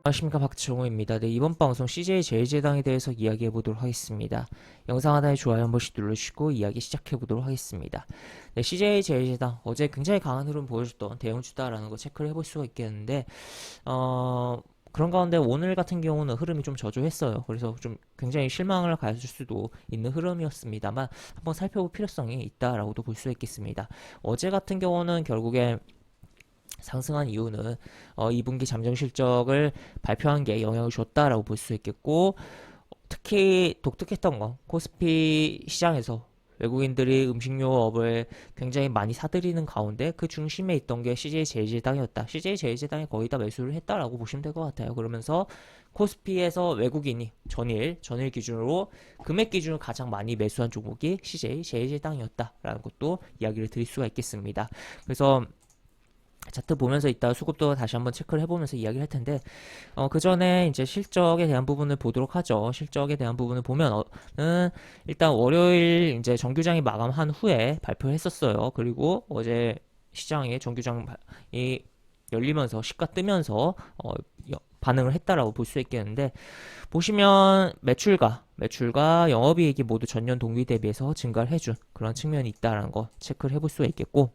안녕하십니까, 박정호입니다. 네, 이번 방송 CJ 제일제당에 대해서 이야기해 보도록 하겠습니다. 영상 하나에 좋아요 한 번씩 눌러주시고 이야기 시작해 보도록 하겠습니다. 네, CJ 제일제당 어제 굉장히 강한 흐름 보여줬던 대형주다라는 거 체크를 해볼 수가 있겠는데 그런 가운데 오늘 같은 경우는 흐름이 좀 저조했어요. 그래서 좀 굉장히 실망을 가질 수도 있는 흐름이었습니다만 한번 살펴볼 필요성이 있다라고도 볼 수 있겠습니다. 어제 같은 경우는 결국에 상승한 이유는 2분기 잠정 실적을 발표한 게 영향을 줬다라고 볼 수 있겠고, 특히 독특했던 건 코스피 시장에서 외국인들이 음식료업을 굉장히 많이 사들이는 가운데 그 중심에 있던 게 CJ 제일제당이었다. CJ 제일제당이 거의 다 매수를 했다라고 보시면 될 것 같아요. 그러면서 코스피에서 외국인이 전일 기준으로 금액 기준으로 가장 많이 매수한 종목이 CJ 제일제당이었다라는 것도 이야기를 드릴 수가 있겠습니다. 그래서 차트 보면서 이따 수급도 다시 한번 체크를 해보면서 이야기를 할 텐데, 그 전에 이제 실적에 대한 부분을 보도록 하죠. 실적에 대한 부분을 보면은, 일단 월요일 이제 정규장이 마감한 후에 발표를 했었어요. 그리고 어제 시장에 정규장이 열리면서, 시가 뜨면서, 반응을 했다라고 볼 수 있겠는데, 보시면 매출과 영업이익이 모두 전년 동기 대비해서 증가를 해준 그런 측면이 있다라는 거 체크를 해볼 수가 있겠고,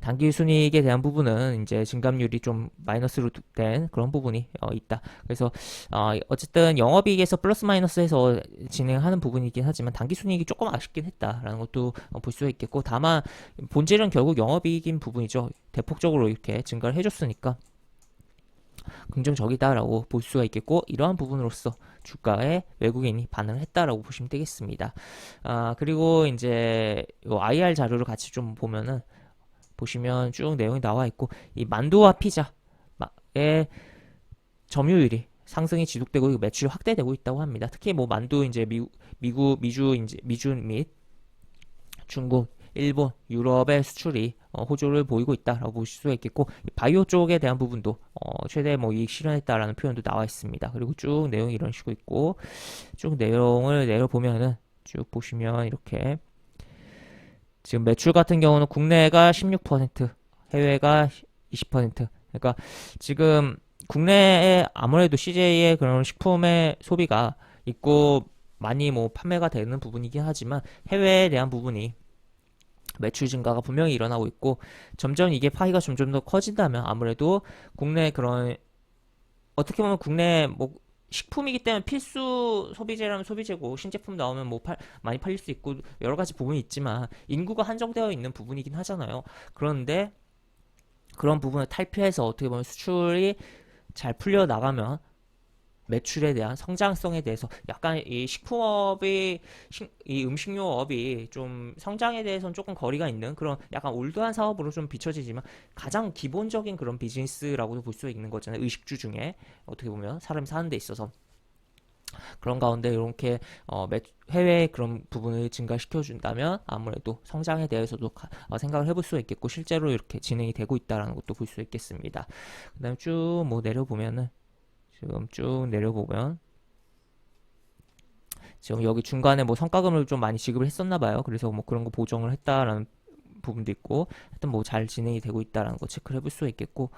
단기 순이익에 대한 부분은 이제 증감률이 좀 마이너스로 된 그런 부분이 있다. 그래서 어쨌든 영업이익에서 플러스 마이너스해서 진행하는 부분이긴 하지만 단기 순이익이 조금 아쉽긴 했다라는 것도 볼 수가 있겠고, 다만 본질은 결국 영업이익인 부분이죠. 대폭적으로 이렇게 증가를 해줬으니까 긍정적이다라고 볼 수가 있겠고, 이러한 부분으로서 주가에 외국인이 반응을 했다라고 보시면 되겠습니다. 그리고 이제 요 IR 자료를 같이 좀 보면은 보시면 쭉 내용이 나와 있고, 이 만두와 피자의 점유율이 상승이 지속되고 매출이 확대되고 있다고 합니다. 특히 뭐 만두 이제 미주 및 중국, 일본, 유럽의 수출이 호조를 보이고 있다라고 보실 수가 있겠고, 바이오 쪽에 대한 부분도 최대 뭐 이익 실현했다라는 표현도 나와 있습니다. 그리고 쭉 내용이 이런 식으로 있고, 쭉 내용을 내려보면은 쭉 보시면 이렇게 지금 매출 같은 경우는 국내가 16%, 해외가 20%. 그러니까 지금 국내에 아무래도 CJ의 그런 식품의 소비가 있고 많이 뭐 판매가 되는 부분이긴 하지만 해외에 대한 부분이 매출 증가가 분명히 일어나고 있고, 점점 이게 파이가 점점 더 커진다면 아무래도 국내 그런, 어떻게 보면 국내 뭐 식품이기 때문에 필수 소비재라면 소비재고, 신제품 나오면 뭐 많이 팔릴 수 있고 여러 가지 부분이 있지만 인구가 한정되어 있는 부분이긴 하잖아요. 그런데 그런 부분을 탈피해서 어떻게 보면 수출이 잘 풀려 나가면 매출에 대한 성장성에 대해서 약간 이 식품업이 이 음식료업이 좀 성장에 대해서는 조금 거리가 있는 그런 약간 올드한 사업으로 좀 비춰지지만 가장 기본적인 그런 비즈니스라고도 볼 수 있는 거잖아요. 의식주 중에 어떻게 보면 사람이 사는 데 있어서 그런 가운데 이렇게 해외의 그런 부분을 증가시켜 준다면 아무래도 성장에 대해서도 생각을 해볼 수 있겠고, 실제로 이렇게 진행이 되고 있다는 것도 볼 수 있겠습니다. 그다음 쭉 뭐 내려보면은, 지금 쭉 내려보면 지금 여기 중간에 뭐 성과금을 좀 많이 지급을 했었나 봐요. 그래서 뭐 그런 거 보정을 했다라는 부분도 있고, 하여튼 뭐 잘 진행이 되고 있다라는 거 체크를 해볼 수 있겠고,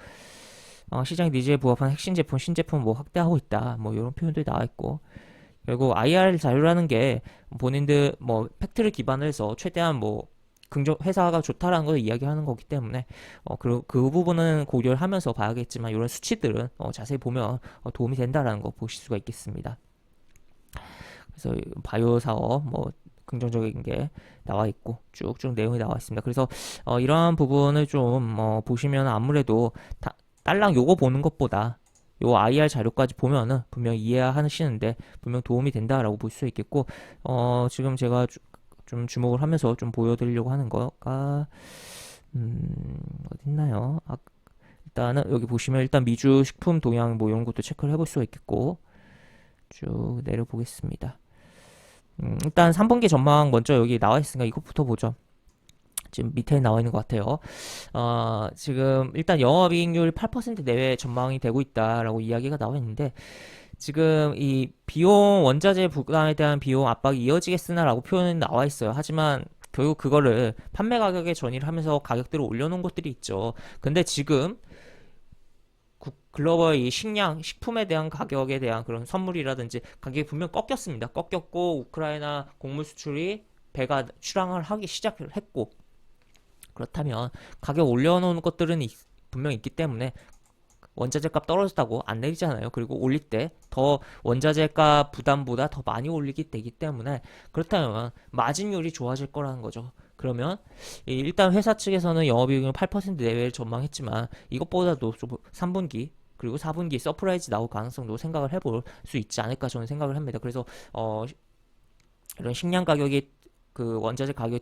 시장 니즈에 부합한 핵심 제품, 신제품 뭐 확대하고 있다, 뭐 이런 표현들이 나와 있고, 결국 IR 자료라는 게 본인들 뭐 팩트를 기반으로 해서 최대한 뭐 회사가 좋다라는 걸 이야기하는 거기 때문에 그 부분은 고려를 하면서 봐야겠지만, 이런 수치들은 자세히 보면 도움이 된다라는 거 보실 수가 있겠습니다. 그래서 바이오 사업 뭐 긍정적인 게 나와 있고 쭉쭉 내용이 나와 있습니다. 그래서 이러한 부분을 좀 보시면 아무래도 딸랑 요거 보는 것보다 요 IR 자료까지 보면은 분명 이해하시는데 분명 도움이 된다라고 볼 수 있겠고, 지금 제가 좀 주목을 하면서 좀 보여드리려고 하는 거가 어딨나요? 일단은 여기 보시면 일단 미주 식품 동향 뭐 이런 것도 체크를 해볼 수가 있겠고, 쭉 내려보겠습니다. 일단 3분기 전망 먼저 여기 나와 있으니까 이것부터 보죠. 지금 밑에 나와 있는 것 같아요. 지금 일단 영업이익률 8% 내외 전망이 되고 있다라고 이야기가 나와 있는데, 지금 이 비용 원자재 부담에 대한 비용 압박이 이어지겠으나라고 표현이 나와 있어요. 하지만 결국 그거를 판매 가격에 전이를 하면서 가격들을 올려놓은 것들이 있죠. 근데 지금 글로벌 이 식품에 대한 가격에 대한 그런 선물이라든지 가격이 분명 꺾였습니다. 꺾였고 우크라이나 곡물 수출이 배가 출항을 하기 시작을 했고, 그렇다면 가격 올려놓은 것들은 분명 있기 때문에 원자재 값 떨어졌다고 안 내리잖아요. 그리고 올릴 때 더 원자재 값 부담보다 더 많이 올리게 되기 때문에, 그렇다면 마진율이 좋아질 거라는 거죠. 그러면 일단 회사 측에서는 영업이익률 8% 내외를 전망했지만 이것보다도 좀 3분기 그리고 4분기 서프라이즈 나올 가능성도 생각을 해볼 수 있지 않을까 저는 생각을 합니다. 그래서 이런 식량 가격이 그 원자재 가격이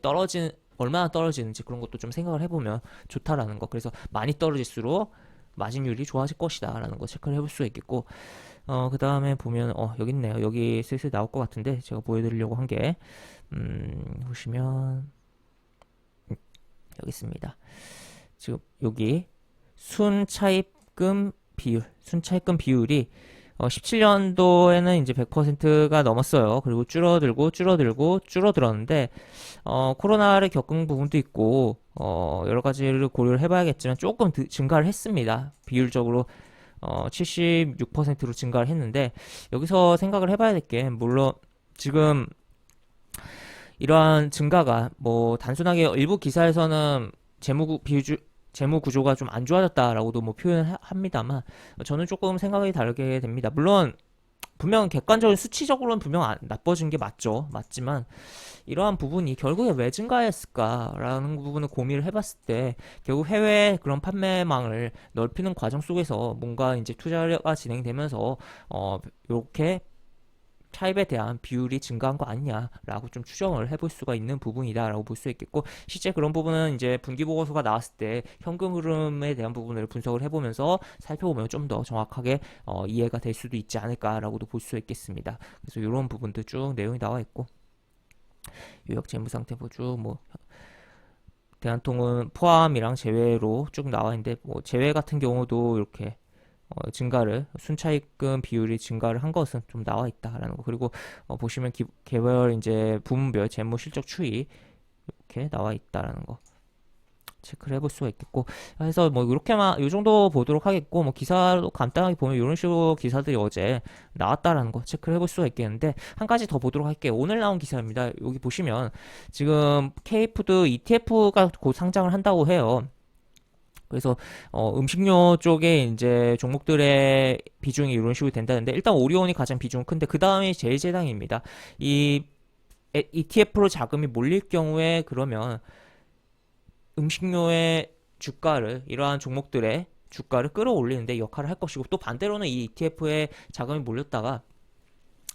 얼마나 떨어지는지 그런 것도 좀 생각을 해보면 좋다라는 거. 그래서 많이 떨어질수록 마진율이 좋아질 것이다 라는 거 체크를 해볼 수 있겠고, 그 다음에 보면 여기 있네요. 여기 슬슬 나올 것 같은데 제가 보여드리려고 한 게 보시면 여기 있습니다. 지금 여기 순차입금 비율이 17년도에는 이제 100%가 넘었어요. 그리고 줄어들었는데, 코로나를 겪은 부분도 있고, 여러 가지를 고려를 해봐야겠지만 조금 증가를 했습니다. 비율적으로 76%로 증가를 했는데, 여기서 생각을 해봐야 될 게, 물론 지금 이러한 증가가 뭐 단순하게 일부 기사에서는 재무 구조가 좀 안 좋아졌다라고도 뭐 표현합니다만, 저는 조금 생각이 다르게 됩니다. 물론 분명 객관적인 수치적으로는 분명 나빠진 게 맞지만 이러한 부분이 결국에 왜 증가했을까라는 부분을 고민을 해봤을 때 결국 해외 그런 판매망을 넓히는 과정 속에서 뭔가 이제 투자가 진행되면서 이렇게 차입에 대한 비율이 증가한 거 아니냐라고 좀 추정을 해볼 수가 있는 부분이다라고 볼 수 있겠고, 실제 그런 부분은 이제 분기 보고서가 나왔을 때 현금 흐름에 대한 부분을 분석을 해보면서 살펴보면 좀 더 정확하게 이해가 될 수도 있지 않을까라고도 볼 수 있겠습니다. 그래서 이런 부분들 쭉 내용이 나와 있고, 요약 재무 상태 보조 뭐 대한통운 포함이랑 제외로 쭉 나와 있는데, 뭐 제외 같은 경우도 이렇게 순차입금 비율이 증가를 한 것은 좀 나와 있다라는 거. 그리고 보시면 개별 이제 부문별 재무 실적 추이 이렇게 나와 있다라는 거 체크를 해볼 수가 있겠고, 해서 뭐 이렇게만 이 정도 보도록 하겠고, 뭐 기사도 간단하게 보면 이런 식으로 기사들이 어제 나왔다라는 거 체크를 해볼 수가 있겠는데, 한 가지 더 보도록 할게요. 오늘 나온 기사입니다. 여기 보시면 지금 K푸드 ETF가 곧 상장을 한다고 해요. 그래서 음식료 쪽에 이제 종목들의 비중이 이런 식으로 된다는데, 일단 오리온이 가장 비중은 큰데 그 다음이 제일제당입니다. 이 ETF로 자금이 몰릴 경우에 그러면 음식료의 주가를, 이러한 종목들의 주가를 끌어올리는데 역할을 할 것이고, 또 반대로는 이 ETF에 자금이 몰렸다가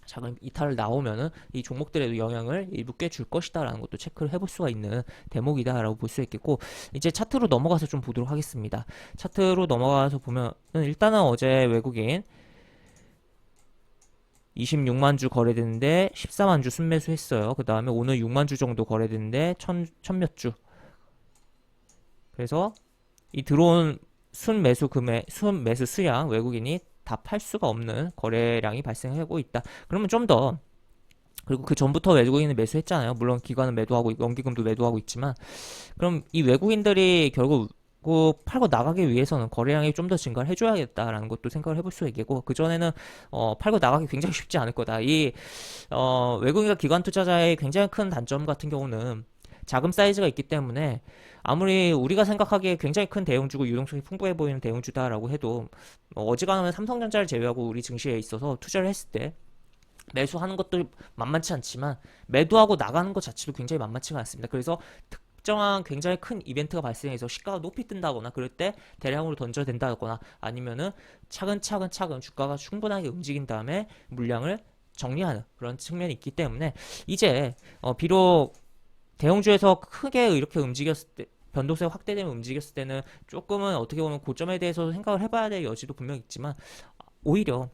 자금 이탈을 나오면은 이 종목들에도 영향을 일부 꽤 줄 것이다라는 것도 체크를 해볼 수가 있는 대목이다라고 볼 수 있겠고, 이제 차트로 넘어가서 좀 보도록 하겠습니다. 차트로 넘어가서 보면 일단은 어제 외국인 26만 주 거래됐는데 14만 주 순매수 했어요. 그 다음에 오늘 6만 주 정도 거래됐는데 천몇 주. 그래서 이 들어온 순매수 수량 외국인이 다 팔 수가 없는 거래량이 발생하고 있다. 그러면 좀 더, 그리고 그 전부터 외국인은 매수했잖아요. 물론 기관은 매도하고 연기금도 매도하고 있지만, 그럼 이 외국인들이 결국 팔고 나가기 위해서는 거래량이 좀 더 증가를 해줘야겠다라는 것도 생각을 해볼 수 있겠고, 그전에는 팔고 나가기 굉장히 쉽지 않을 거다. 외국인과 기관 투자자의 굉장히 큰 단점 같은 경우는 자금 사이즈가 있기 때문에, 아무리 우리가 생각하기에 굉장히 큰 대형주고 유동성이 풍부해 보이는 대형주다라고 해도 어지간하면 삼성전자를 제외하고 우리 증시에 있어서 투자를 했을 때 매수하는 것도 만만치 않지만 매도하고 나가는 것 자체도 굉장히 만만치가 않습니다. 그래서 특정한 굉장히 큰 이벤트가 발생해서 시가가 높이 뜬다거나 그럴 때 대량으로 던져야 된다거나, 아니면은 차근차근 주가가 충분하게 움직인 다음에 물량을 정리하는 그런 측면이 있기 때문에, 이제 비록 대형주에서 크게 이렇게 움직였을 때, 변동세가 확대되면 움직였을 때는 조금은 어떻게 보면 고점에 대해서 생각을 해봐야 될 여지도 분명 있지만, 오히려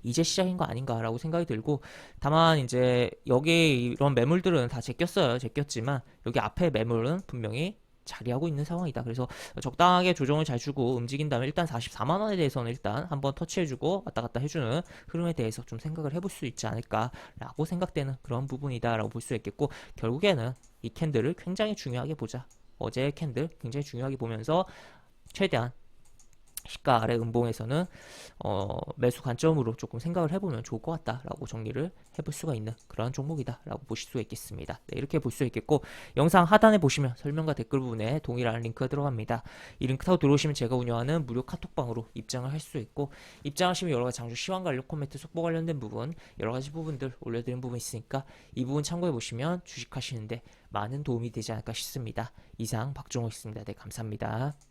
이제 시작인 거 아닌가라고 생각이 들고, 다만 이제 여기 이런 매물들은 다 제꼈지만 여기 앞에 매물은 분명히 자리하고 있는 상황이다. 그래서 적당하게 조정을 잘 주고 움직인다면 일단 44만 원에 대해서는 일단 한번 터치해주고 왔다 갔다 해주는 흐름에 대해서 좀 생각을 해볼 수 있지 않을까라고 생각되는 그런 부분이다라고 볼 수 있겠고, 결국에는 이 캔들을 굉장히 중요하게 보자. 어제의 캔들 굉장히 중요하게 보면서 최대한 시가 아래 음봉에서는 매수 관점으로 조금 생각을 해보면 좋을 것 같다라고 정리를 해볼 수가 있는 그런 종목이다라고 보실 수 있겠습니다. 네, 이렇게 볼 수 있겠고 영상 하단에 보시면 설명과 댓글 부분에 동일한 링크가 들어갑니다. 이 링크 타고 들어오시면 제가 운영하는 무료 카톡방으로 입장을 할 수 있고 입장하시면 여러 가지 장주 시황 관련 코멘트 속보 관련된 부분 여러 가지 부분들 올려드린 부분 있으니까 이 부분 참고해 보시면 주식하시는데 많은 도움이 되지 않을까 싶습니다. 이상 박종호였습니다. 네, 감사합니다.